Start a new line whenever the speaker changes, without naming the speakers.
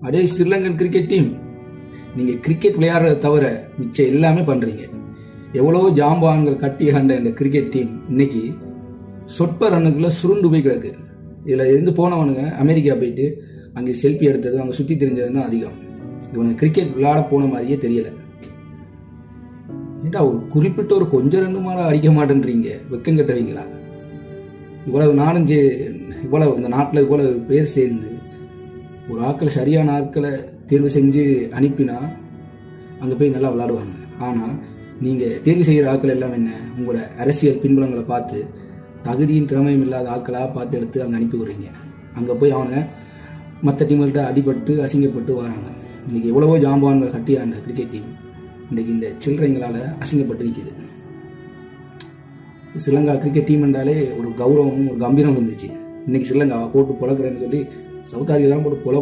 அதே Sri Lankan cricket team, நீங்கள் cricket விளையாடுறத தவிர மிச்சம் எல்லாமே பண்ணுறீங்க. எவ்வளோ ஜாம்பான்கள் கட்டி ஆண்ட இந்த கிரிக்கெட் டீம் இன்னைக்கு சொற்ப ரன்னுக்குள்ளே சுருண்டு போய் கிடக்கு. இதில் இருந்து போனவனுங்க அமெரிக்கா போயிட்டு அங்கே செல்ஃபி எடுத்தது, அங்கே சுற்றி தெரிஞ்சது தான் அதிகம். இவனுக்கு கிரிக்கெட் விளையாட போன மாதிரியே தெரியலை. ஏண்டா ஒரு குறிப்பிட்ட ஒரு கொஞ்சம் ரெண்டு மாதம் அடிக்க மாட்டேன்றீங்க, வெக்கம் கட்டுவீங்களா? இவ்வளவு நாலஞ்சு இவ்வளவு இந்த நாட்டில் இவ்வளவு பேர் சேர்ந்து ஒரு ஆட்களை சரியான ஆட்களை தேர்வு செஞ்சு அனுப்பினா அங்கே போய் நல்லா விளையாடுவாங்க. ஆனால் நீங்கள் தேர்வு செய்கிற ஆட்கள் எல்லாம் என்ன, உங்களோட அரசியல் பின்புலங்களை பார்த்து தகுதியும் திறமையும் இல்லாத ஆட்களாக பார்த்து எடுத்து அங்கே அனுப்பி விடுறீங்க. அங்கே போய் அவங்க மற்ற டீம்கிட்ட அடிபட்டு அசிங்கப்பட்டு வராங்க. இன்றைக்கி எவ்வளவோ ஜாம்பான்கள் கட்டியாண்ட கிரிக்கெட் டீம் இன்றைக்கி இந்த சில்லறைங்களால் அசிங்கப்பட்டு நிற்கிது. ஸ்ரீலங்கா கிரிக்கெட் டீம் என்றாலே ஒரு கௌரவமும் ஒரு கம்பீரமும் இருந்துச்சு. இன்றைக்கி ஸ்ரீலங்காவை போட்டு பொழக்கிறேன்னு சொல்லி சவுத் ஆஃப்ரிக்கா தான் போட்டு பொல